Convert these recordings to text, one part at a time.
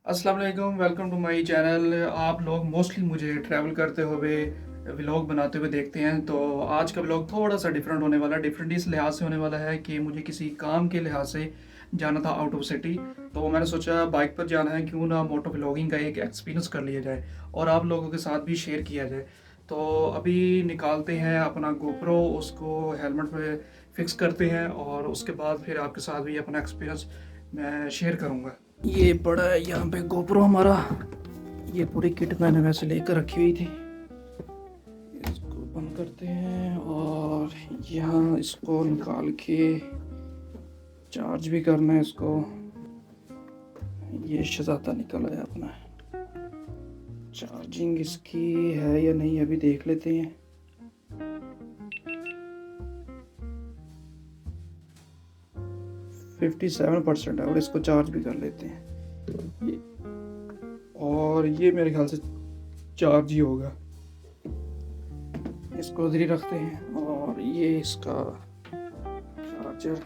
अस्सलाम वालेकुम, welcome to my channel. आप लोग मोस्टली मुझे ट्रैवल करते हुए व्लॉग बनाते हुए देखते हैं, तो आज का व्लॉग थोड़ा सा डिफरेंट होने वाला है। डिफरेंट इस लिहाज से होने वाला है कि मुझे किसी काम के लिहाज से जाना था आउट ऑफ सिटी, तो मैंने सोचा बाइक पर जाना है, क्यों ना मोटो व्लॉगिंग का एक एक्सपीरियंस कर लिया जाए और आप लोगों के साथ भी शेयर किया जाए। तो अभी निकालते हैं अपना गोप्रो, उसको हेलमेट पे फिक्स करते हैं और उसके बाद फिर आपके साथ भी अपना एक्सपीरियंस मैं शेयर करूँगा। ये पड़ा है यहाँ पे गोप्रो हमारा। ये पूरी किट मैंने वैसे लेकर रखी हुई थी। इसको बंद करते हैं और यहाँ इसको निकाल के चार्ज भी करना है इसको। ये शजाता निकल आया अपना। चार्जिंग इसकी है या नहीं अभी देख लेते हैं। फिफ्टी 57% है और इसको चार्ज भी कर लेते हैं। और ये मेरे ख्याल से चार्ज ही होगा। इसको उधर ही रखते हैं और ये इसका चार्जर।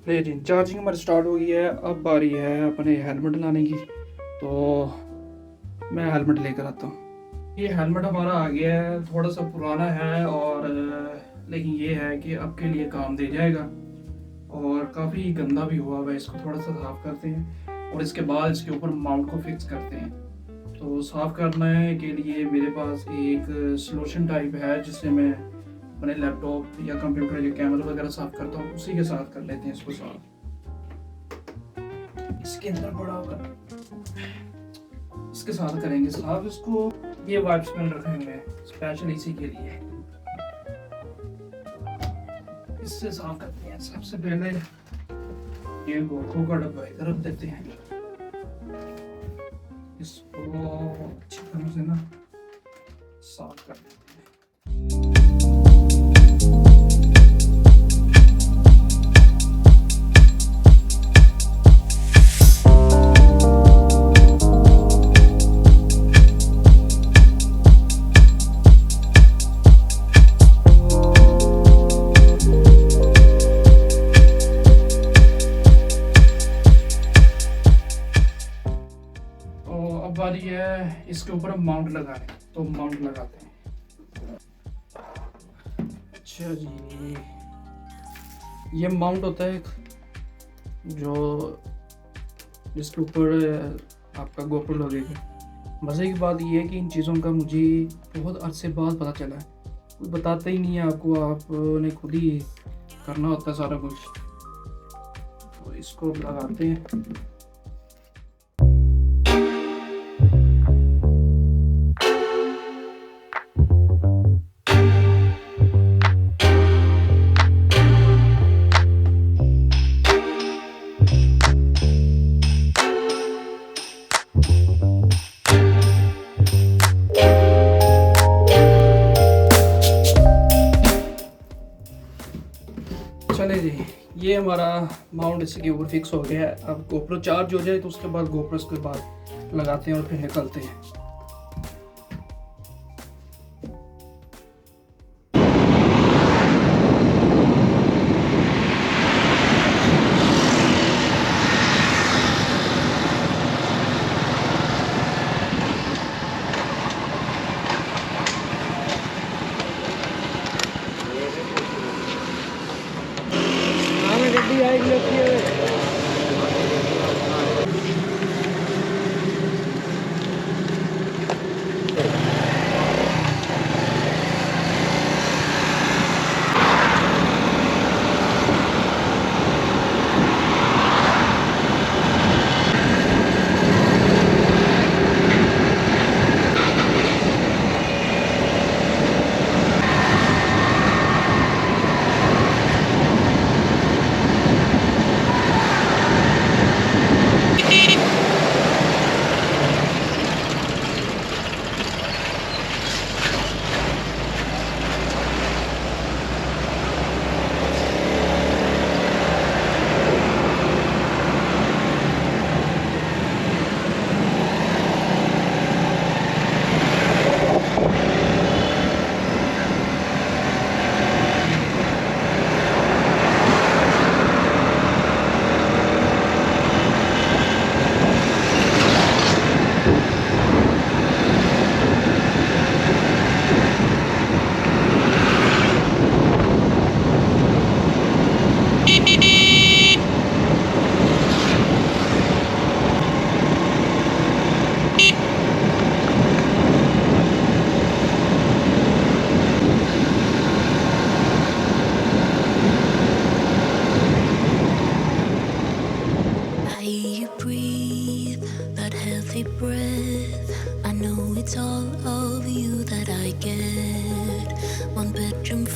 ले जी, चार्जिंग हमारी स्टार्ट हो गई है। अब बारी है अपने हेलमेट लाने की, तो मैं हेलमेट लेकर आता हूँ। ये हेलमेट हमारा आ गया है, थोड़ा सा पुराना है और लेकिन ये है कि अब के लिए काम दे जाएगा। और काफ़ी गंदा भी हुआ हुआ है, इसको थोड़ा सा साफ़ करते हैं और इसके बाद इसके ऊपर माउंट को फिक्स करते हैं। तो साफ़ करने के लिए मेरे पास एक सॉल्यूशन टाइप है जिससे मैं अपने लैपटॉप या कंप्यूटर या कैमरा वगैरह साफ़ करता हूँ, उसी के साथ कर लेते हैं इसको साफ़। इसके अंदर पड़ा हुआ है, इसके साथ करेंगे साफ इसको। ये वाइप्स पेन रखे हुए हैं स्पेशल इसी के लिए, इससे साफ करते हैं। सबसे पहले ये गोप्रो का डब्बा इधर रख देते हैं, इसको अच्छी तरह से ना साफ कर देते हैं। अब बारी है इसके ऊपर हम माउंट लगाने, तो माउंट लगाते हैं। अच्छा जी, ये माउंट होता है जो जिसके ऊपर आपका गोप्रो लगेगा। मज़े की बात ये है कि इन चीज़ों का मुझे बहुत अरसे बाद पता चला है, कोई बताता ही नहीं है आपको, आपने खुद ही करना होता है सारा कुछ। तो इसको लगाते हैं। चले जी, ये हमारा माउंट इसके ऊपर फिक्स हो गया है। अब गोप्रो चार्ज हो जाए तो उसके बाद गोप्रो इसके बाद लगाते हैं और फिर निकलते हैं। गड्डी आएगी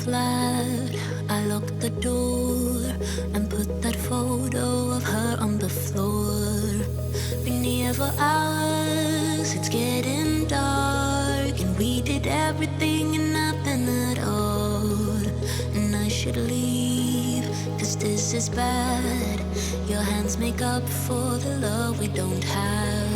flat. I locked the door and put that photo of her on the floor. Been here for hours, it's getting dark, and we did everything and nothing at all. And I should leave, 'cause this is bad. Your hands make up for the love we don't have.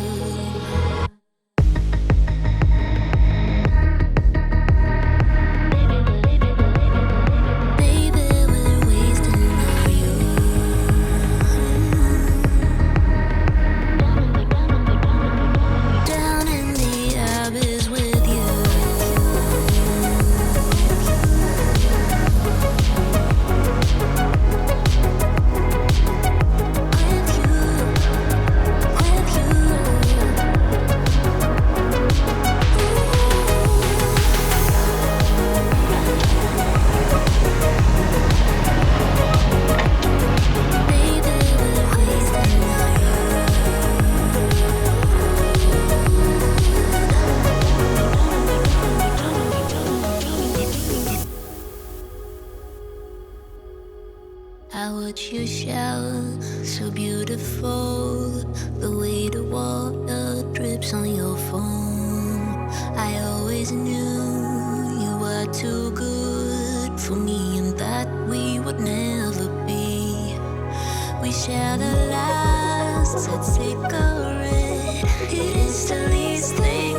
I watch you shower, so beautiful. The way the water drips on your phone. I always knew you were too good for me, and that we would never be. We shared a last cigarette. It is the least thing